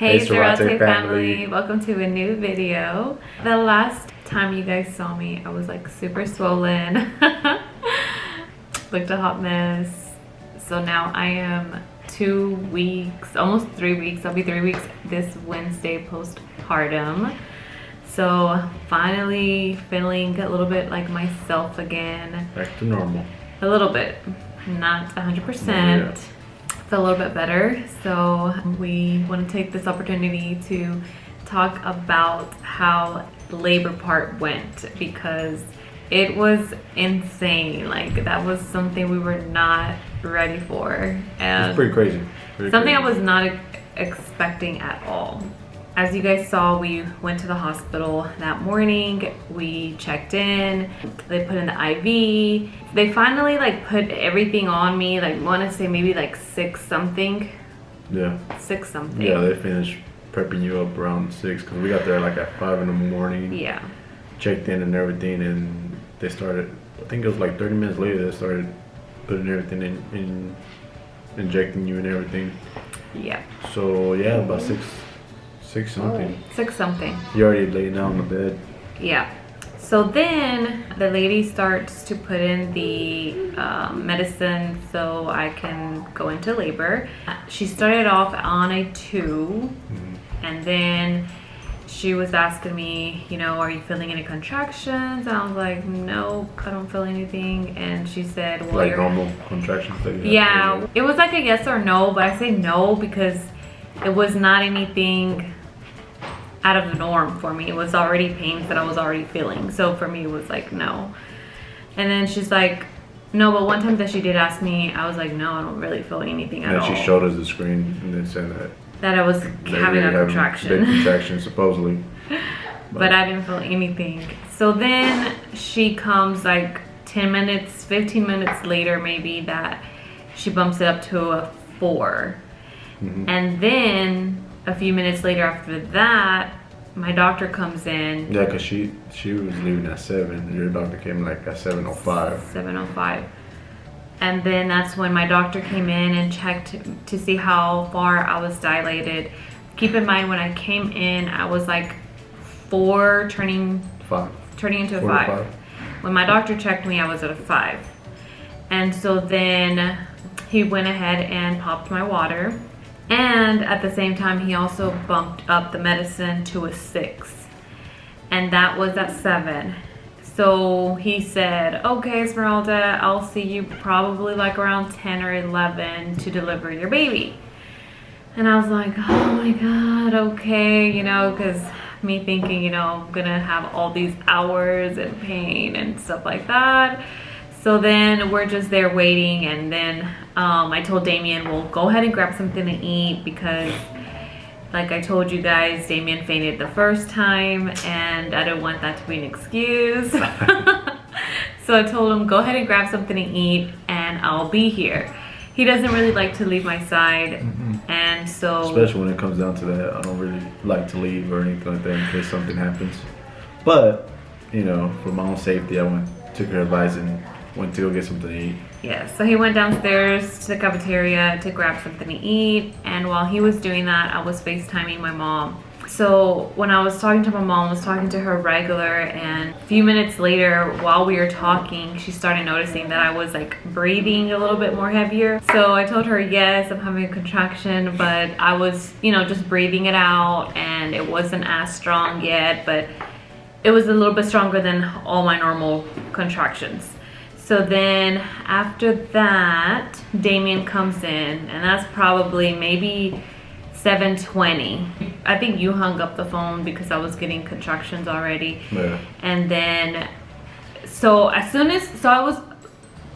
Hey Zarate family, welcome to a new video. The last time you guys saw me, I was like super swollen, looked a hot mess. So now I am 2 weeks, almost 3 weeks, I'll be 3 weeks this Wednesday postpartum. So finally feeling a little bit like myself again. Back to normal. A little bit, not 100%. Yeah. A little bit better. So we want to take this opportunity to talk about how the labor part went, because it was insane. Like, that was something we were not ready for, and it's pretty crazy. Something I was not expecting at all. As you guys saw, we went to the hospital that morning. We checked in. They put in the IV. They finally like put everything on me. Like, I want to say maybe like 6 something. Yeah. 6 something. Yeah, they finished prepping you up around 6 because we got there like at 5 in the morning. Yeah. Checked in and everything, and they started. I think it was like 30 minutes later. They started putting everything in injecting you and everything. Yeah. So yeah, about 6 something. 6 something. You already laid down on the bed. Yeah. So then the lady starts to put in the medicine so I can go into labor. She started off on a 2, and then she was asking me, you know, are you feeling any contractions? And I was like, no, I don't feel anything. And she said, well, like normal contractions that you have. Yeah, it was like a yes or no, but I say no because it was not anything out of the norm for me. It was already pains that I was already feeling. So for me, it was like, no. And then she's like, no, but one time that she did ask me, I was like, no, I don't really feel anything at all. And she showed us the screen and then said that I was having a contraction. Big contraction, supposedly. But I didn't feel anything. So then she comes like 10 minutes, 15 minutes later, maybe, that she bumps it up to a 4. And then a few minutes later after that, my doctor comes in. Yeah, because she was leaving at 7. Your doctor came like at 7:05. 7:05. And then that's when my doctor came in and checked to see how far I was dilated. Keep in mind, when I came in, I was like 4 turning 5. Turning into a 5. When my doctor checked me, I was at a 5. And so then he went ahead and popped my water. And at the same time, he also bumped up the medicine to a 6. And that was at 7. So he said, okay, Esmeralda, I'll see you probably like around 10 or 11 to deliver your baby. And I was like, oh my God, okay, you know, because me thinking, you know, I'm gonna have all these hours and pain and stuff like that. So then we're just there waiting, and then I told Damien, well, go ahead and grab something to eat, because like I told you guys, Damien fainted the first time and I didn't want that to be an excuse. So I told him, go ahead and grab something to eat and I'll be here. He doesn't really like to leave my side. And so, especially when it comes down to that, I don't really like to leave or anything like that in case something happens. But, you know, for my own safety, I took her advice and went to go get something to eat. Yeah, so he went downstairs to the cafeteria to grab something to eat, and while he was doing that, I was FaceTiming my mom. So when I was talking to my mom, I was talking to her regular, and a few minutes later, while we were talking, she started noticing that I was like breathing a little bit more heavier. So I told her, yes, I'm having a contraction, but I was, you know, just breathing it out, and it wasn't as strong yet, but it was a little bit stronger than all my normal contractions. So then after that, Damien comes in, and that's probably maybe 7:20. I think you hung up the phone because I was getting contractions already. Yeah. And then, so I was,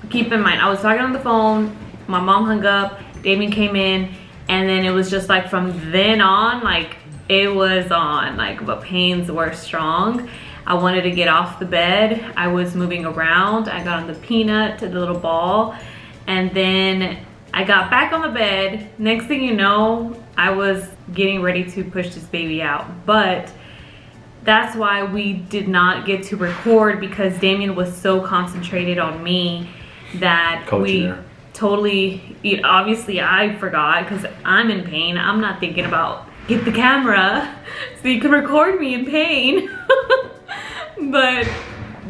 keep in mind, I was talking on the phone, my mom hung up, Damien came in, and then it was just like from then on, like it was on, like the pains were strong. I wanted to get off the bed. I was moving around. I got on the peanut, the little ball, and then I got back on the bed. Next thing you know, I was getting ready to push this baby out. But that's why we did not get to record, because Damien was so concentrated on me that Coaching her. totally, obviously I forgot because I'm in pain. I'm not thinking about get the camera so you can record me in pain. But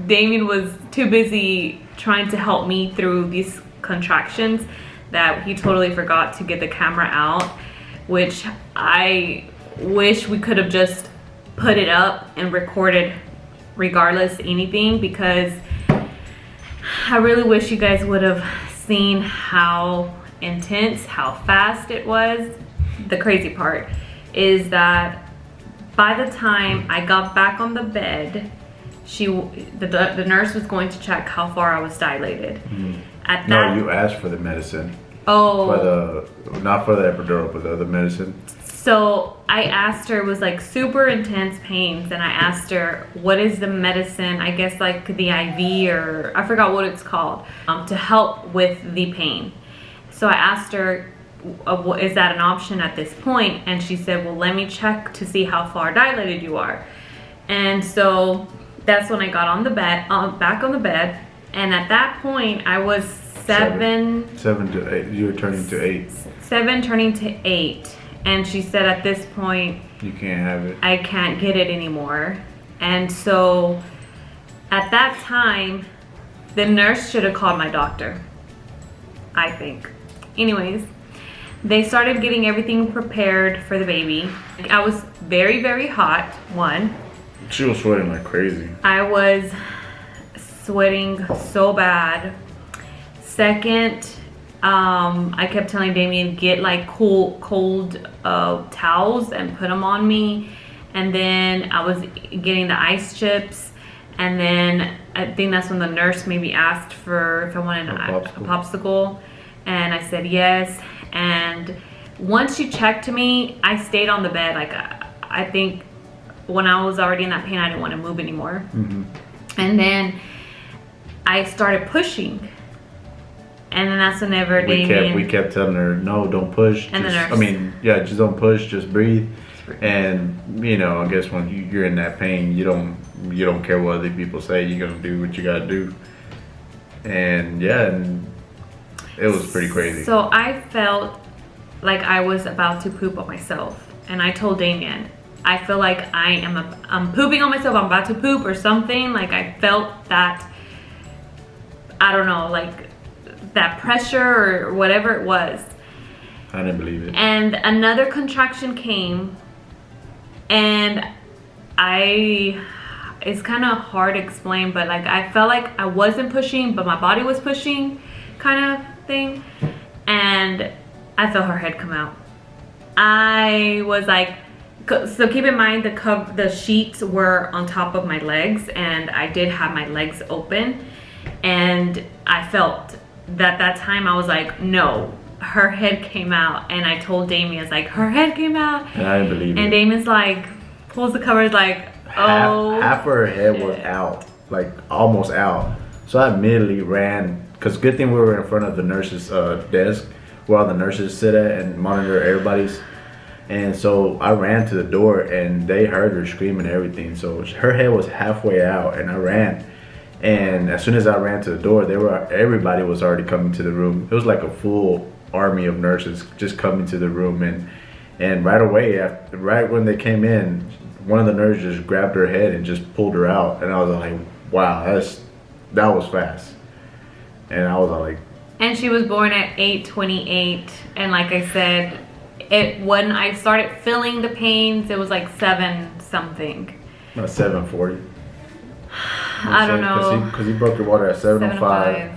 Damien was too busy trying to help me through these contractions that he totally forgot to get the camera out, which I wish we could have just put it up and recorded regardless anything, because I really wish you guys would have seen how intense, how fast it was. The crazy part is that by the time I got back on the bed, the nurse was going to check how far I was dilated. At that, No, you asked for the medicine. oh, Not for the epidural, but the other medicine. so I asked her, it was like super intense pains, and I asked her, what is the medicine, I guess like the IV, or I forgot what it's called, to help with the pain. So I asked her, is that an option at this point? And she said, well, let me check to see how far dilated you are. And so that's when I got on the bed, back on the bed, and at that point I was 7 to 8. You were turning to 8. 7 turning to 8. And she said, at this point, You can't have it. I can't get it anymore. And so at that time, the nurse should have called my doctor, I think. Anyways, they started getting everything prepared for the baby. I was very, very hot, one. She was sweating like crazy. I was sweating so bad. Second, I kept telling Damien, get like cold towels and put them on me. And then I was getting the ice chips. And then I think that's when the nurse maybe asked for if I wanted a popsicle. And I said yes. And once she checked me, I stayed on the bed. Like I think when I was already in that pain, I didn't want to move anymore. And then I started pushing. And then that's whenever we kept telling her, no, don't push. And just, the nurse. I mean, yeah, just don't push, just breathe. And you know, I guess when you're in that pain, you don't care what other people say. You're gonna do what you gotta do. And yeah, and it was pretty crazy. So I felt like I was about to poop on myself, and I told Damien, I feel like I'm pooping on myself. I'm about to poop or something. Like I felt that, I don't know, like that pressure or whatever it was. I didn't believe it. And another contraction came, and it's kind of hard to explain, but like I felt like I wasn't pushing, but my body was pushing, kind of thing. And I felt her head come out. I was like, so keep in mind the sheets were on top of my legs, and I did have my legs open, and I felt that time I was like, no, her head came out. And I told Damien, I was like, her head came out. And I didn't believe it. And Damien's like, pulls the covers like, oh. Half of her head was out, like almost out. So I immediately ran, because good thing we were in front of the nurse's desk where all the nurses sit at and monitor everybody's. And so I ran to the door, and they heard her screaming and everything. So her head was halfway out, and I ran. And as soon as I ran to the door, everybody was already coming to the room. It was like a full army of nurses just coming to the room, and right away, right when they came in, one of the nurses just grabbed her head and just pulled her out. And I was like, wow, that was fast. And I was like, and she was born at 8:28, and like I said, when I started feeling the pains, it was like 7 something. 7:40. I don't know. Because he broke your water at 7:05,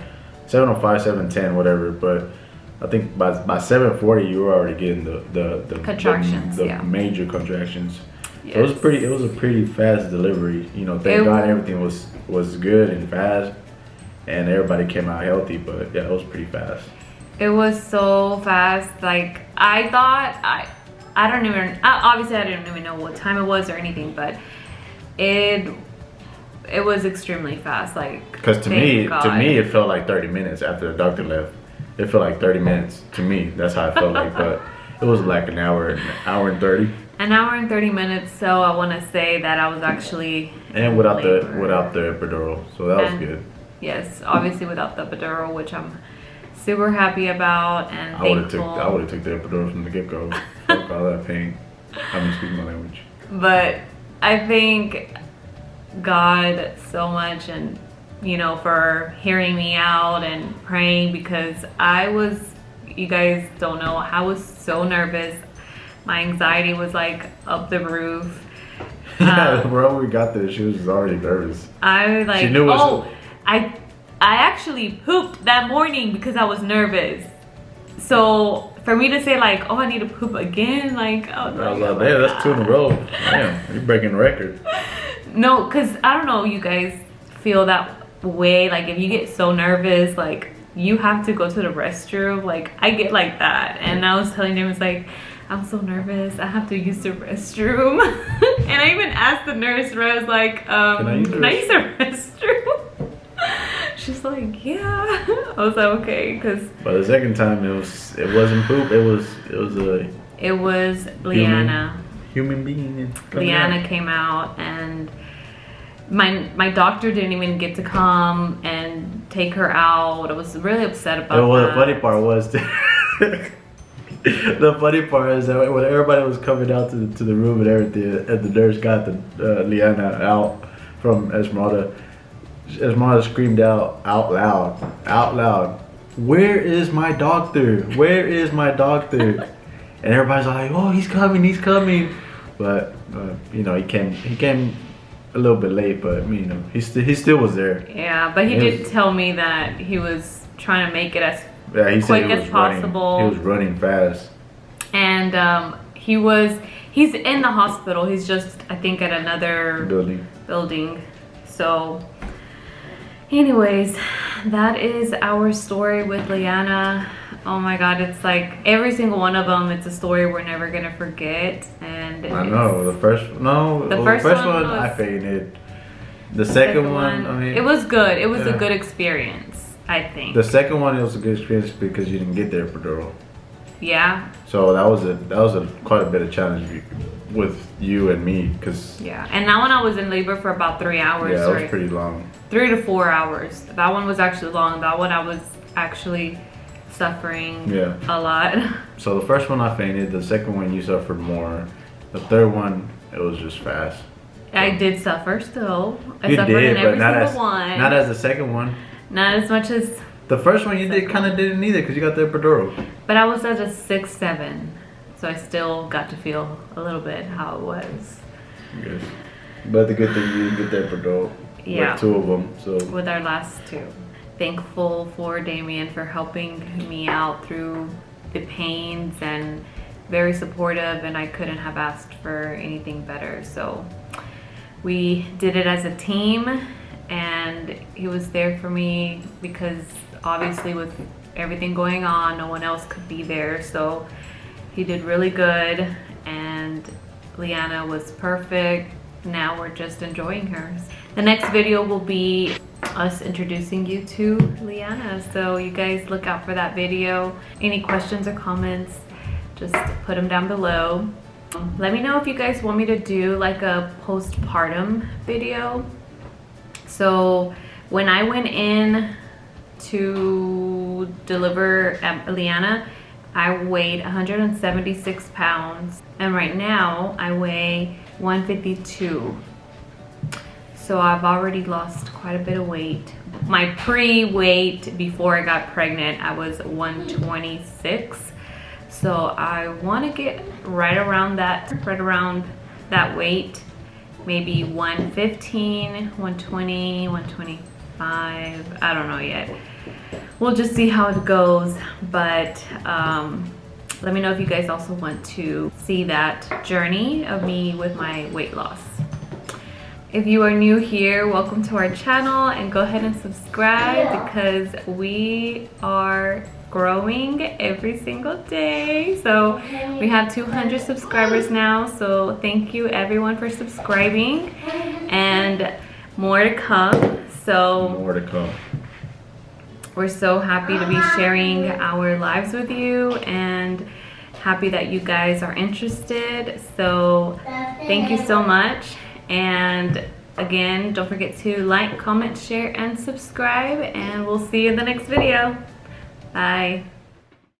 7:10, whatever. But I think by 7:40 you were already getting the contractions, the yeah. major contractions. Yes. So it was a pretty fast delivery. You know, thank God everything was good and fast, and everybody came out healthy. But yeah, it was pretty fast. It was so fast. Like I thought, I don't even. Obviously, I didn't even know what time it was or anything, but it was extremely fast. Like, because to me, it felt like 30 minutes after the doctor left. It felt like 30 minutes to me. That's how it felt like. But it was like an hour and 30. An hour and 30 minutes. So I want to say that I was actually without the epidural, so that was good. Yes, obviously without the epidural, which I'm super happy about and thankful. I would have took the epidural from the get-go. Fuck all that pain. I mean, excuse my language. But I thank God so much, and you know, for hearing me out and praying, because you guys don't know, I was so nervous. My anxiety was like up the roof. Yeah, bro, we got there. She was already nervous. I was like, She knew I actually pooped that morning because I was nervous. So for me to say like, oh, I need to poop again, like, I was like, damn, that's 2 in a row. Damn, you're breaking the record. No, because I don't know, you guys feel that way. Like if you get so nervous, like you have to go to the restroom. Like I get like that. And I was telling him, it's like, I'm so nervous, I have to use the restroom. And I even asked the nurse, I was like, can I use the restroom? She's like, yeah. I was like, okay, because. But the second time it wasn't poop. It was Leanna. Human being. Leanna came out, and my doctor didn't even get to come and take her out. I was really upset about that. Well, the funny part was the funny part is that when everybody was coming out to the room and everything, and the nurse got the Leanna out from Esmeralda screamed out loud, "Where is my doctor? Where is my doctor?" And everybody's like, "Oh, he's coming." But you know, he came a little bit late, but you know, he still was there. Yeah, but he did tell me that he was trying to make it as he quick as possible. He was running fast. And he's in the hospital. He's just, I think, at another building. So anyways, that is our story with Leanna. Oh my God, it's like every single one of them, it's a story we're never gonna forget. And I know the first one I fainted. The second one, I mean, it was good. It was a good experience, I think. The second one, it was a good experience because you didn't get there epidural. Yeah. So that was quite a bit of challenge with you and me, because yeah. And that one I was in labor for about 3 hours. Yeah, it was pretty long. 3 to 4 hours. That one was actually long. That one I was actually suffering a lot. So the first one I fainted. The second one you suffered more. The third one, it was just fast. I did suffer still. I you suffered did, in every but not single one. Not as the second one. Not as much as the first one. You didn't either because you got the epidural. But I was at a 6-7, so I still got to feel a little bit how it was. Yes. But the good thing you didn't get the epidural. Yeah. Like 2 of them. So with our last 2. Thankful for Damien for helping me out through the pains, and very supportive, and I couldn't have asked for anything better. So we did it as a team, and he was there for me because obviously with everything going on, no one else could be there. So he did really good, and Leanna was perfect. Now we're just enjoying her. The next video will be us introducing you to Leanna, so you guys look out for that video. Any questions or comments, just put them down below. Let me know if you guys want me to do like a postpartum video. So when I went in to deliver Leanna, I weighed 176 pounds, and right now I weigh 152. So I've already lost quite a bit of weight. My pre-weight before I got pregnant, I was 126. So I want to get right around that weight, maybe 115, 120, 125. I don't know yet. We'll just see how it goes. But let me know if you guys also want to see that journey of me with my weight loss. If you are new here, welcome to our channel, and go ahead and subscribe because we are growing every single day. So we have 200 subscribers now, so thank you everyone for subscribing, and more to come. So more to come. We're so happy to be sharing our lives with you, and happy that you guys are interested. So thank you so much. And again, don't forget to like, comment, share, and subscribe, and we'll see you in the next video. Bye.